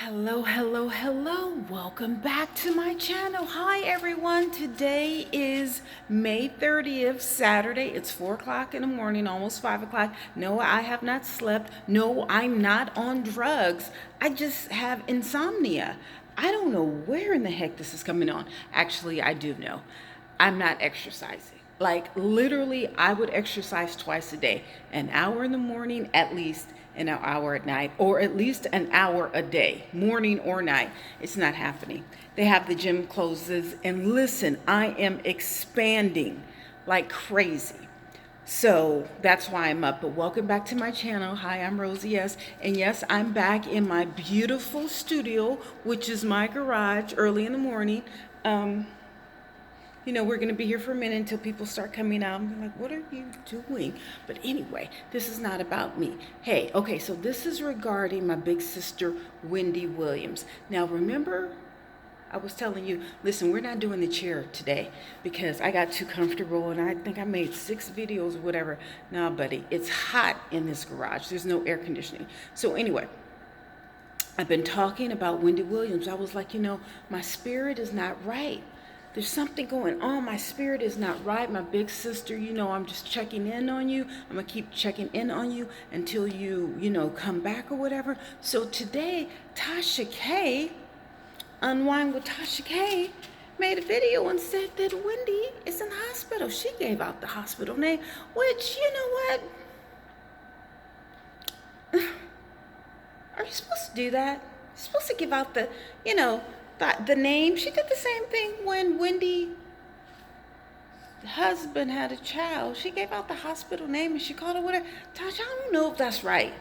Hello, hello, hello. Welcome back to my channel. Hi, everyone. Today is May 30th, Saturday. It's 4 o'clock in the morning, almost 5 o'clock. No, I have not slept. No, I'm not on drugs. I just have insomnia. I don't know where in the heck this is coming on. Actually, I do know. I'm not exercising. Like literally, I would exercise twice a day, an hour in the morning at least, and an hour at night, or at least an hour a day, morning or night. It's not happening. They have the gym closes, and listen, I am expanding like crazy. So that's why I'm up. But welcome back to my channel. Hi, I'm Rosie S. And yes, I'm back in my beautiful studio, which is my garage early in the morning. We're going to be here for a minute until people start coming out. I'm like, what are you doing? But anyway, this is not about me. Hey, okay, so this is regarding my big sister, Wendy Williams. Now, remember, I was telling you, listen, we're not doing the chair today because I got too comfortable and I think I made 6 videos or whatever. Nah, buddy, it's hot in this garage. There's no air conditioning. So anyway, I've been talking about Wendy Williams. I was like, my spirit is not right. There's something going on. My spirit is not right. My big sister, I'm just checking in on you. I'm going to keep checking in on you until you, come back or whatever. So today, Tasha K, Unwind with Tasha K, made a video and said that Wendy is in the hospital. She gave out the hospital name, which, you know what? Are you supposed to do that? You're supposed to give out the name. She did the same thing when Wendy's husband had a child. She gave out the hospital name and she called it whatever. Tasha, I don't know if that's right.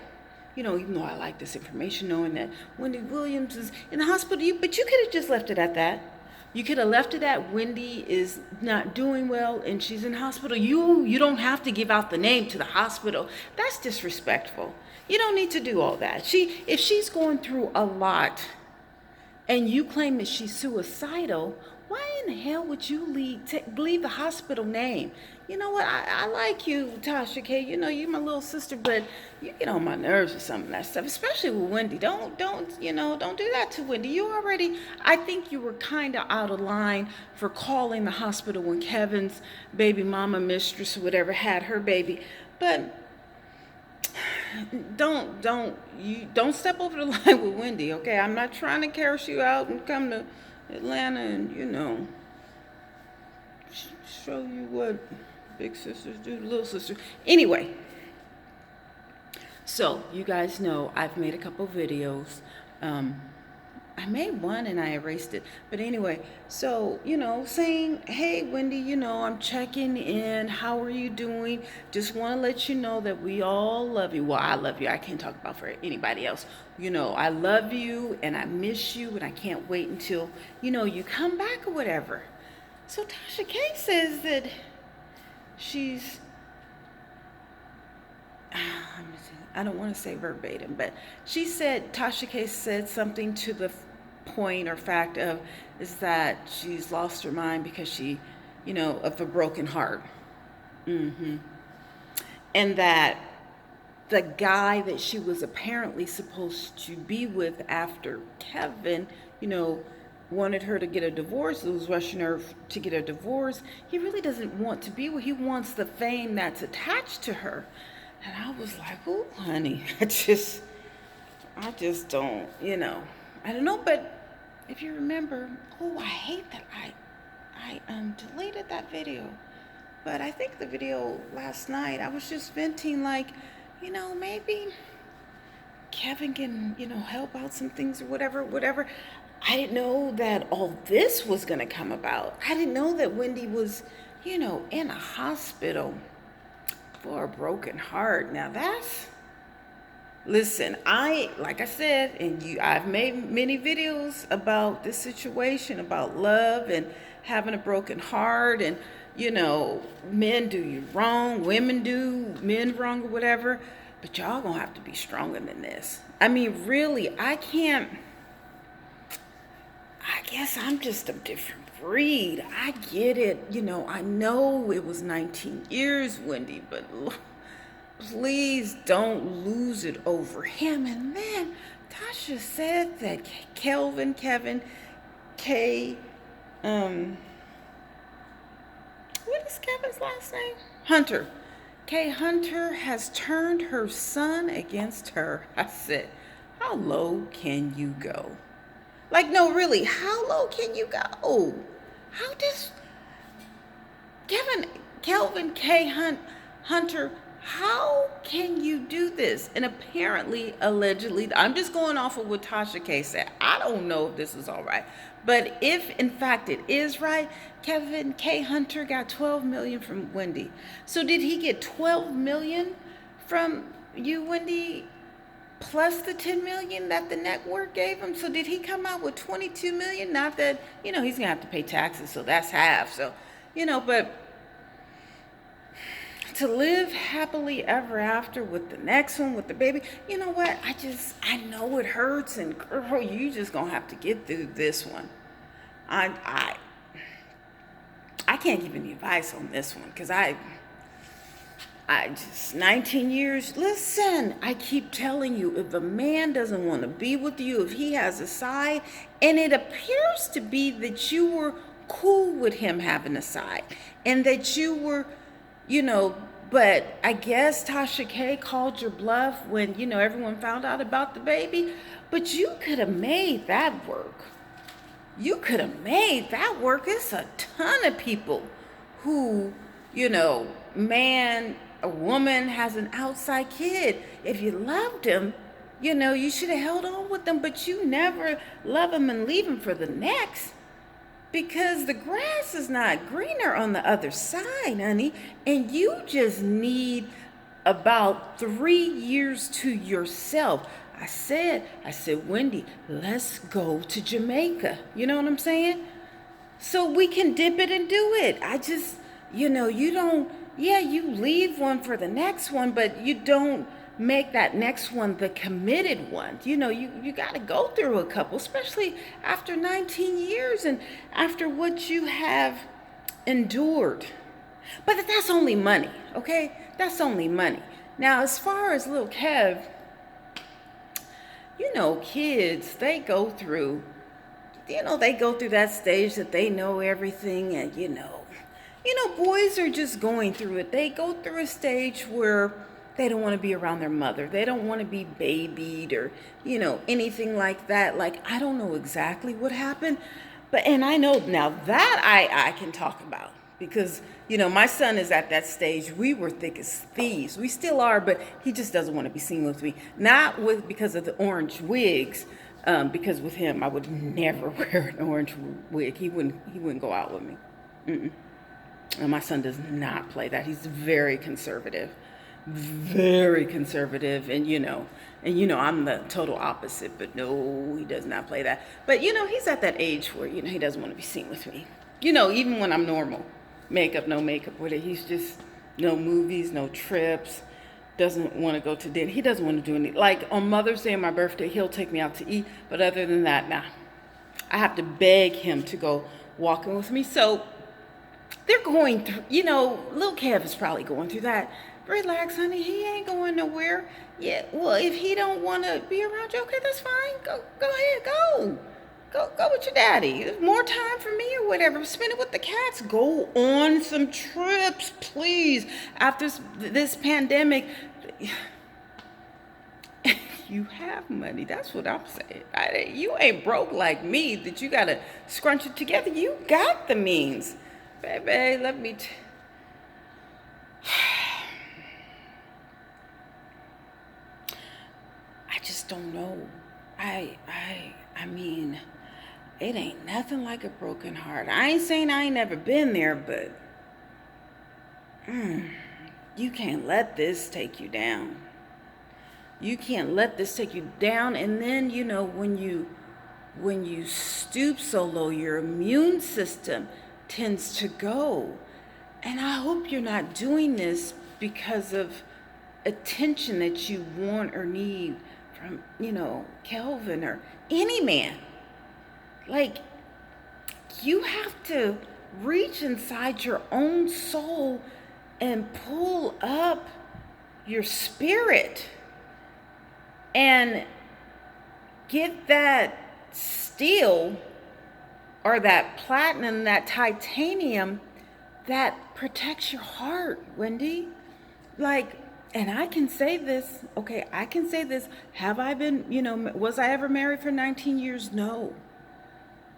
Even though I like this information, knowing that Wendy Williams is in the hospital, but you could have just left it at that. You could have left it at Wendy is not doing well and she's in hospital. You don't have to give out the name to the hospital. That's disrespectful. You don't need to do all that. If she's going through a lot and you claim that she's suicidal, why in the hell would you leave the hospital name? You know what? I like you, Tasha K. You're my little sister, but you get on my nerves with some of that stuff, especially with Wendy. Don't do that to Wendy. I think you were kind of out of line for calling the hospital when Kevin's baby mama, mistress, or whatever, had her baby. But don't step over the line with Wendy, okay? I'm not trying to carry you out and come to Atlanta and show you what big sisters do to little sisters. Anyway, so you guys know I've made a couple videos. I made one and I erased it. But anyway, so, saying, hey, Wendy, I'm checking in. How are you doing? Just want to let you know that we all love you. Well, I love you. I can't talk about for anybody else. I love you and I miss you and I can't wait until, you come back or whatever. So Tasha K says that she's, I don't want to say verbatim, but she said, Tasha K said something to the point or fact of is that she's lost her mind because she, of a broken heart. And that the guy that she was apparently supposed to be with after Kevin, wanted her to get a divorce, it was rushing her to get a divorce. He really doesn't want to be with, he wants the fame that's attached to her. And I was like, oh, honey, I just don't, I don't know, but if you remember, I hate that I deleted that video. But I think the video last night, I was just venting like, maybe Kevin can, help out some things or whatever. I didn't know that all this was going to come about. I didn't know that Wendy was, in a hospital for a broken heart. Now listen, like I said, and I've made many videos about this situation, about love and having a broken heart, and men do you wrong, women do men wrong or whatever, but y'all gonna have to be stronger than this. I mean, really, I guess I'm just a different breed. I get it. I know it was 19 years, Wendy, but please don't lose it over him. And then Tasha said that Kevin, K, um, what is Kevin's last name? Hunter. Kay Hunter has turned her son against her. I said, how low can you go? Like, no, really, how low can you go? How does Kevin, Kelvin K. Hunter, how can you do this? And apparently, allegedly, I'm just going off of what Tasha K said. I don't know if this is all right. But if in fact it is right, Kevin K. Hunter got 12 million from Wendy. So did he get 12 million from you, Wendy, plus the 10 million that the network gave him? So did he come out with 22 million? Not that, he's gonna have to pay taxes, so that's half. So, but to live happily ever after with the next one, with the baby, you know what? I know it hurts, and girl, you just gonna have to get through this one. I can't give any advice on this one, because I just 19 years. Listen, I keep telling you, if a man doesn't want to be with you, if he has a side, and it appears to be that you were cool with him having a side, and that you were, but I guess Tasha K called your bluff when, everyone found out about the baby. But you could have made that work. You could have made that work. It's a ton of people who, a woman has an outside kid. If you loved him, you should have held on with them, but you never love him and leave him for the next. Because the grass is not greener on the other side, honey. And you just need about 3 years to yourself. I said, Wendy, let's go to Jamaica. You know what I'm saying? So we can dip it and do it. You don't, you leave one for the next one, but you don't make that next one the committed one. You got to go through a couple, especially after 19 years and after what you have endured. But that's only money, okay? That's only money. Now, as far as little Kev, kids, they go through that stage that they know everything, and boys are just going through it. They go through a stage where they don't want to be around their mother. They don't want to be babied or, anything like that. Like, I don't know exactly what happened, and I know now that I can talk about, because, my son is at that stage. We were thick as thieves. We still are, but he just doesn't want to be seen with me. Not because of the orange wigs, because with him, I would never wear an orange wig. He wouldn't go out with me. And my son does not play that. He's very conservative. Very conservative, and I'm the total opposite, but no, he does not play that. But he's at that age where he doesn't want to be seen with me, even when I'm normal, no makeup with it. He's just no movies, no trips, doesn't want to go to dinner. He doesn't want to do anything. Like on Mother's Day and my birthday, he'll take me out to eat, but other than that, nah. I have to beg him to go walking with me. So they're going through, little Kev is probably going through that. Relax, honey. He ain't going nowhere. Yeah, well, if he don't want to be around you, okay, that's fine. Go ahead, go with your daddy. There's more time for me or whatever. Spend it with the cats. Go on some trips, please. After this pandemic, you have money. That's what I'm saying. You ain't broke like me that you got to scrunch it together. You got the means. Baby, let me... I just don't know. I mean, it ain't nothing like a broken heart. I ain't saying I ain't never been there, but you can't let this take you down. You can't let this take you down. And then, when you stoop so low, your immune system tends to go. And I hope you're not doing this because of attention that you want or need from, Kelvin or any man. Like, you have to reach inside your own soul and pull up your spirit and get that steel or that platinum, that titanium that protects your heart, Wendy. Like, and I can say this, okay, I can say this. Have I been, was I ever married for 19 years? No.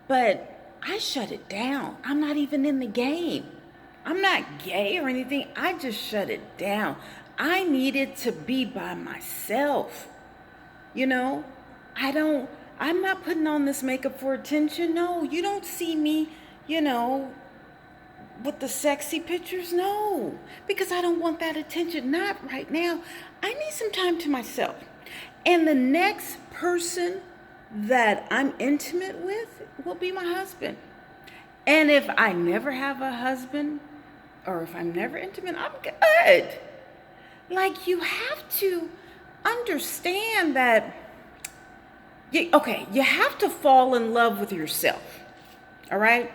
But I shut it down. I'm not even in the game. I'm not gay or anything. I just shut it down. I needed to be by myself. You know, I don't, I'm not putting on this makeup for attention. No, you don't see me, you know, with the sexy pictures. No, because I don't want that attention. Not right now. I need some time to myself. And the next person that I'm intimate with will be my husband. And if I never have a husband, or if I'm never intimate, I'm good. Like, you have to understand that, you have to fall in love with yourself. All right?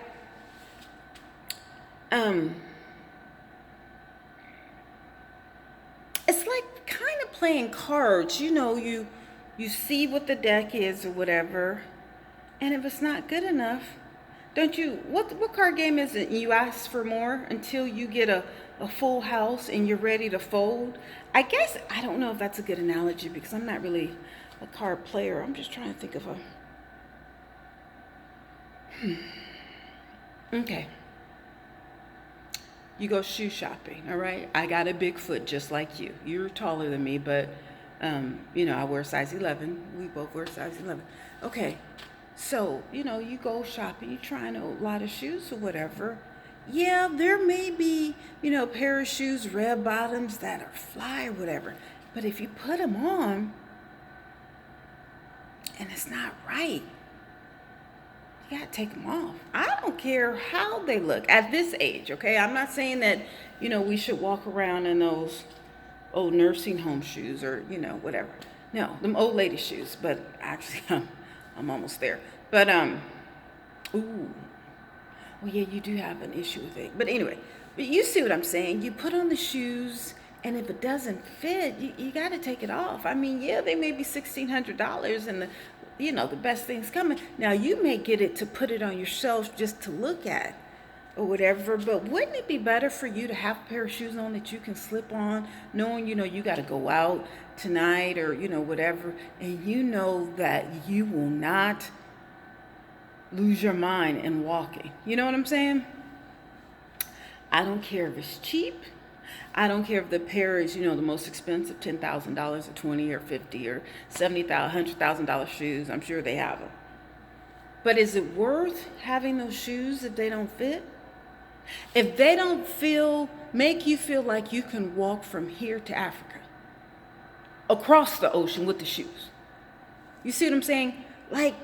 It's like kind of playing cards. You see what the deck is or whatever, and if it's not good enough, don't you, what card game is it? You ask for more until you get a full house and you're ready to fold. I guess, I don't know if that's a good analogy because I'm not really a card player. I'm just trying to think of okay. You go shoe shopping, all right? I got a big foot just like you. You're taller than me, but, I wear size 11. We both wear size 11. Okay, so, you go shopping, you're trying a lot of shoes or whatever. Yeah, there may be, a pair of shoes, red bottoms that are fly or whatever. But if you put them on and it's not right, you gotta take them off. I don't care how they look at this age, okay? I'm not saying that, we should walk around in those old nursing home shoes or, whatever. No, them old lady shoes. But actually, I'm almost there. But, ooh. Well, yeah, you do have an issue with it. But anyway, but you see what I'm saying. You put on the shoes, and if it doesn't fit, you got to take it off. I mean, yeah, they may be $1,600, and the best thing's coming. Now, you may get it to put it on your shelf just to look at or whatever, but wouldn't it be better for you to have a pair of shoes on that you can slip on, knowing, you got to go out tonight or, whatever, and you know that you will not lose your mind in walking. You know what I'm saying? I don't care if it's cheap. I don't care if the pair is, the most expensive, $10,000 or 20 or 50 or $70,000, $100,000 shoes. I'm sure they have them. But is it worth having those shoes if they don't fit? If they don't make you feel like you can walk from here to Africa, across the ocean with the shoes. You see what I'm saying? Like,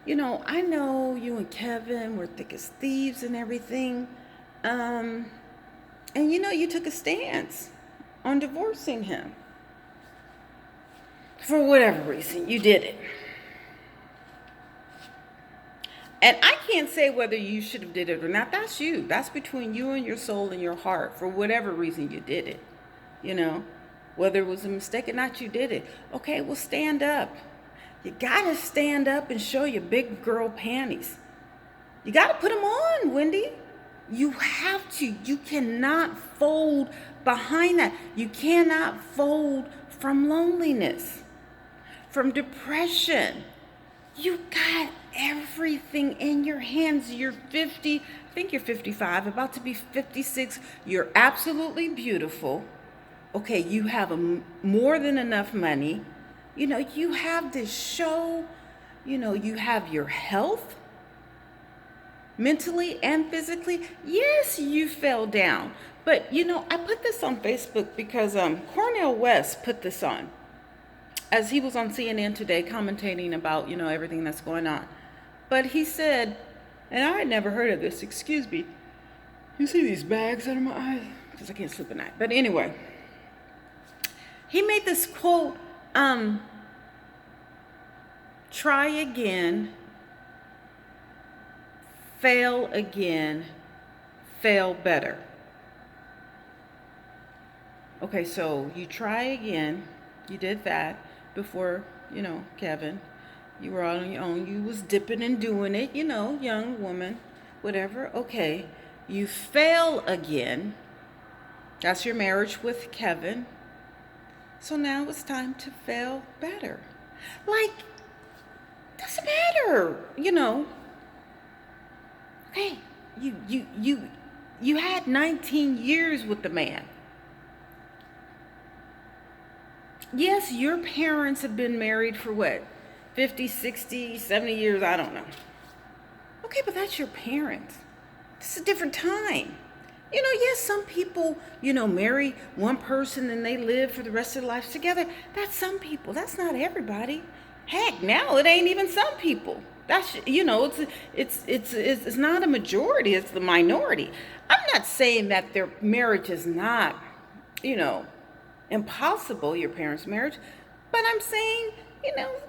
I know you and Kevin were thick as thieves and everything. And you took a stance on divorcing him. For whatever reason, you did it. And I can't say whether you should have did it or not. That's you. That's between you and your soul and your heart. For whatever reason you did it. Whether it was a mistake or not, you did it. Okay, well, stand up. You gotta stand up and show your big girl panties. You gotta put them on, Wendy. You have to. You cannot fold behind that. You cannot fold from loneliness, from depression. You got everything in your hands. You're 50, I think you're 55, about to be 56. You're absolutely beautiful. Okay, you have more than enough money. You have this show. You have your health, mentally and physically. Yes, you fell down. But, I put this on Facebook because Cornel West put this on as he was on CNN today commentating about, everything that's going on. But he said, and I had never heard of this, excuse me. You see these bags under my eyes? Because I can't sleep at night. But anyway, he made this quote, try again, fail again, fail better. Okay, so you try again, you did that before, Kevin. You were on your own. You was dipping and doing it, young woman, whatever. Okay. You fail again. That's your marriage with Kevin. So now it's time to fail better. Like, doesn't matter, Hey, you had 19 years with the man. Yes, your parents have been married for what? 50, 60, 70 years, I don't know. Okay, but that's your parents. It's a different time. Yes, some people, marry one person and they live for the rest of their lives together. That's some people. That's not everybody. Heck, now it ain't even some people. That's it's not a majority. It's the minority. I'm not saying that their marriage is not, impossible. Your parents' marriage, but I'm saying,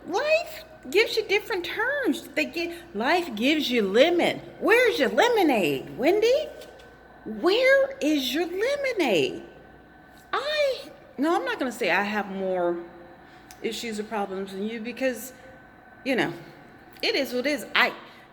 life gives you different terms. Life gives you lemon. Where's your lemonade, Wendy? Where is your lemonade? No, I'm not going to say I have more issues or problems than you because, it is what it is.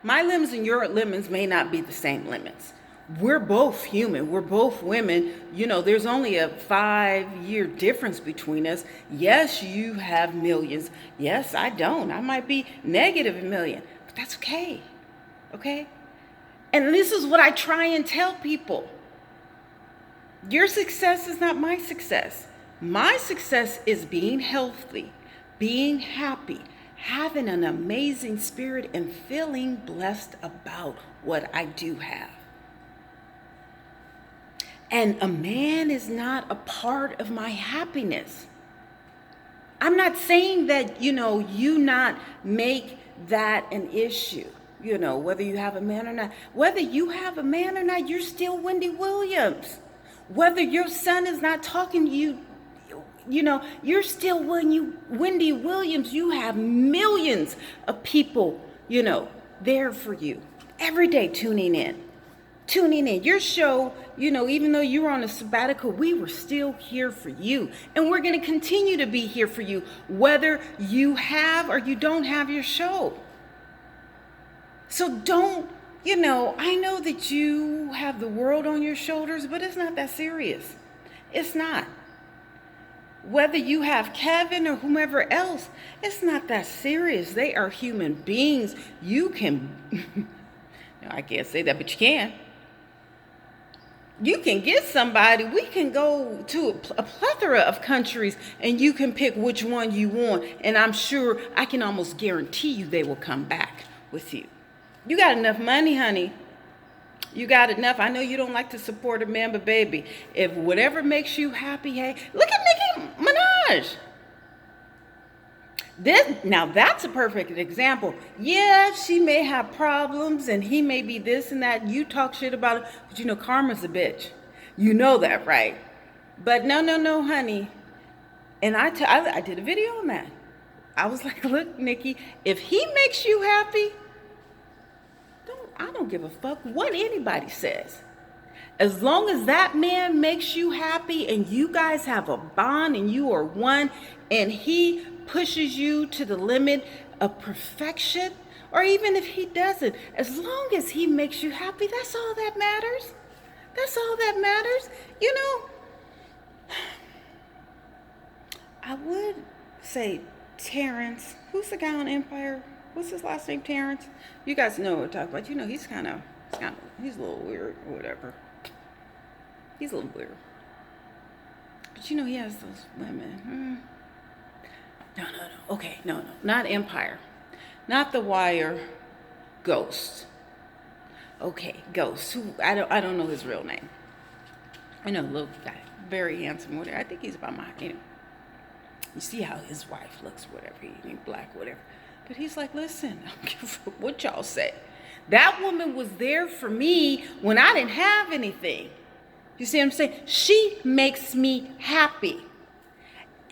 My lemons and your lemons may not be the same lemons. We're both human. We're both women. There's only a 5-year difference between us. Yes, you have millions. Yes, I don't. I might be negative a million, but that's okay. Okay? And this is what I try and tell people. Your success is not my success. My success is being healthy, being happy, having an amazing spirit, and feeling blessed about what I do have. And a man is not a part of my happiness. I'm not saying that, you not make that an issue. Whether you have a man or not. Whether you have a man or not, you're still Wendy Williams. Whether your son is not talking to you, you're still Wendy Williams. You have millions of people, there for you every day tuning in. Your show, even though you were on a sabbatical, we were still here for you. And we're going to continue to be here for you, whether you have or you don't have your show. So don't, I know that you have the world on your shoulders, but it's not that serious. It's not. Whether you have Kevin or whomever else, it's not that serious. They are human beings. You can, I can't say that, but you can. You can get somebody. We can go to a plethora of countries and you can pick which one you want. And I'm sure, I can almost guarantee you they will come back with you. You got enough money, honey. You got enough. I know you don't like to support a man, but baby, if whatever makes you happy, hey, look at Nicki Minaj. Now that's a perfect example. Yeah, she may have problems and he may be this and that. You talk shit about it, but karma's a bitch. You know that, right? But no, honey. And I did a video on that. I was like, look, Nikki, if he makes you happy, I don't give a fuck what anybody says. As long as that man makes you happy and you guys have a bond and you are one and he pushes you to the limit of perfection, or even if he doesn't, as long as he makes you happy, that's all that matters. That's all that matters. I would say Terrence, who's the guy on Empire? What's his last name? Terrence? You guys know what we're talking about. He's he's a little weird or whatever. He's a little weird. But he has those women. No. Okay, no. Not Empire. Not The Wire. Ghost. Okay, Ghost. Who I don't know his real name. I know, little guy. Very handsome, whatever. I think he's about my, you see how his wife looks, whatever. He ain't black, whatever. But he's like, listen, I don't give a fuck what y'all say. That woman was there for me when I didn't have anything. You see what I'm saying? She makes me happy.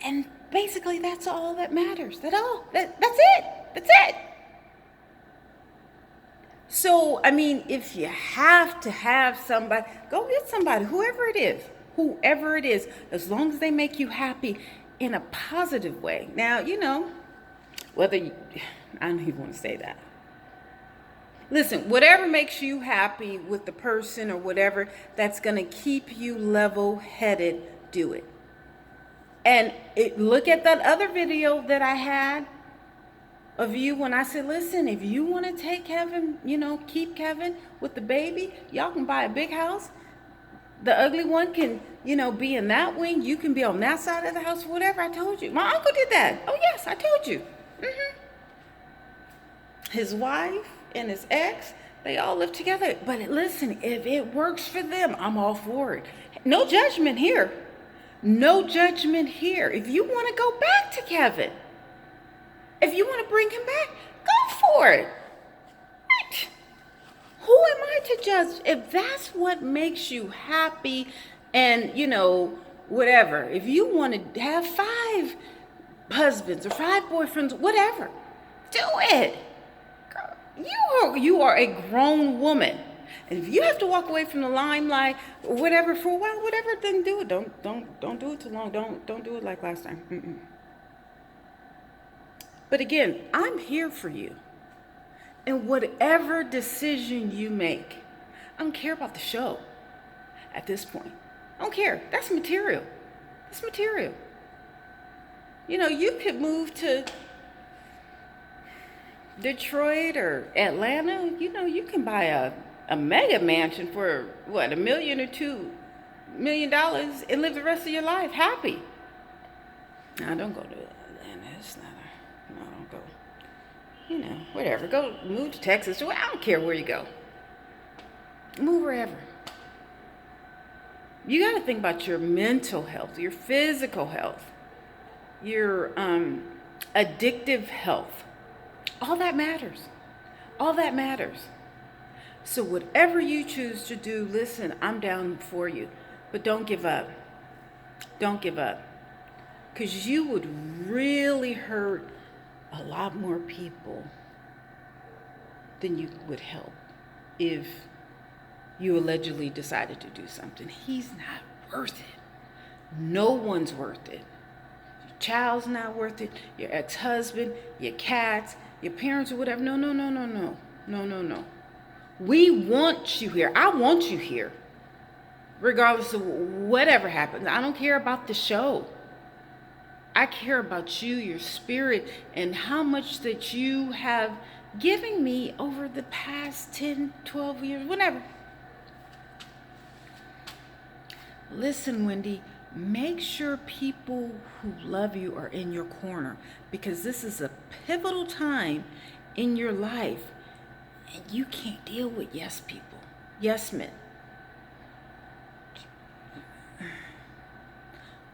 And basically, that's all that matters. That's it. That's it. So, if you have to have somebody, go get somebody, whoever it is, as long as they make you happy in a positive way. Now, Whether you, I don't even want to say that. Listen, whatever makes you happy with the person or whatever that's going to keep you level headed, do it. And look at that other video that I had of you when I said, listen, if you want to take Kevin, keep Kevin with the baby, y'all can buy a big house. The ugly one can, be in that wing. You can be on that side of the house, whatever. I told you. My uncle did that. Oh, yes, I told you. His wife and his ex, they all live together. But listen, if it works for them, I'm all for it. No judgment here. No judgment here. If you want to go back to Kevin, if you want to bring him back, go for it. Right. Who am I to judge? If that's what makes you happy and, whatever. If you want to have 5 husbands or 5 boyfriends, whatever, do it. You are a grown woman. And if you have to walk away from the limelight or whatever for a while, whatever, then do it. Don't do it too long. Don't do it like last time. But again, I'm here for you. And whatever decision you make, I don't care about the show at this point. I don't care. That's material. That's material. You could move to Detroit or Atlanta. You can buy a mega mansion for $1 million or $2 million and live the rest of your life happy. Now, don't go to Atlanta. It's not don't go. Whatever. Go move to Texas. I don't care where you go. Move wherever. You got to think about your mental health, your physical health, your addictive health. All that matters. All that matters. So whatever you choose to do, listen, I'm down for you. But don't give up. Don't give up. Because you would really hurt a lot more people than you would help if you allegedly decided to do something. He's not worth it. No one's worth it. Your child's not worth it. Your ex-husband, your cats, your parents or whatever. No. No. We want you here. I want you here. Regardless of whatever happens. I don't care about the show. I care about you, your spirit, and how much that you have given me over the past 10, 12 years, whatever. Listen, Wendy, make sure people who love you are in your corner, because this is a pivotal time in your life, and you can't deal with yes people, yes men.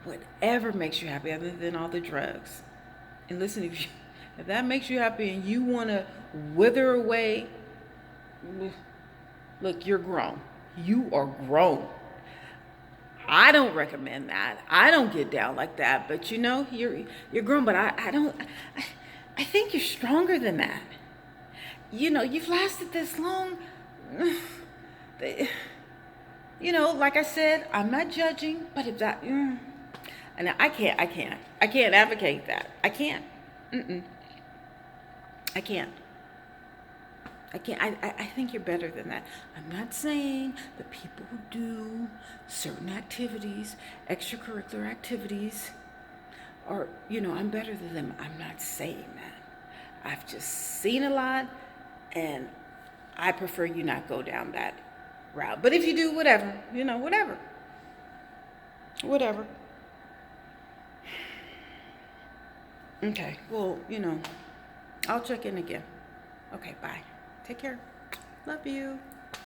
Whatever makes you happy other than all the drugs. And listen, if that makes you happy and you want to wither away, look, you're grown. You are grown. I don't recommend that. I don't get down like that. But you're grown. But I think you're stronger than that. You've lasted this long. Like I said, I'm not judging. But if that, and I can't advocate that. I can't. I can't. I think you're better than that. I'm not saying the people who do certain activities, extracurricular activities, are, I'm better than them. I'm not saying that. I've just seen a lot, and I prefer you not go down that route. But if you do, whatever. Whatever. Okay, well, I'll check in again. Okay, bye. Take care. Love you.